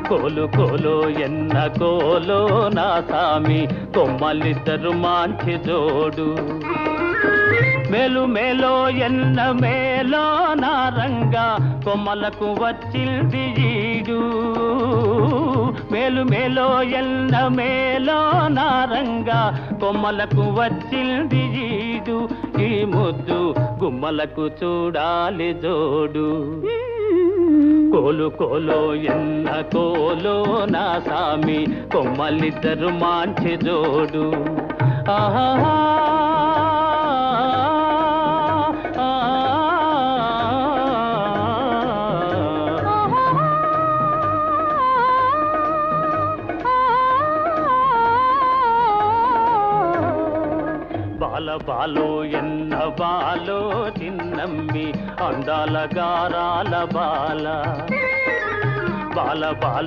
కోలు కోలో ఎన్న కోలో నా సామి కొమ్మలిద్దరు మాంచి జోడు మేలు మేలో ఎన్న మేలో నా రంగా కొమ్మలకు వచ్చింది ఈడు మేలు మేలో ఎన్న మేలో నా రంగా కొమ్మలకు వచ్చింది ఈడు ఈ ముద్దు గుమ్మలకు చూడాలి జోడు కోలు కోలో ఎన్న కోలో నా సామి కొమ్మలిద్దరు మాంచి జోడు ఆహా బాల బాలో ఎన్న బాలో చిన్నమ్మి అందాల గారాల బాల బాల బాల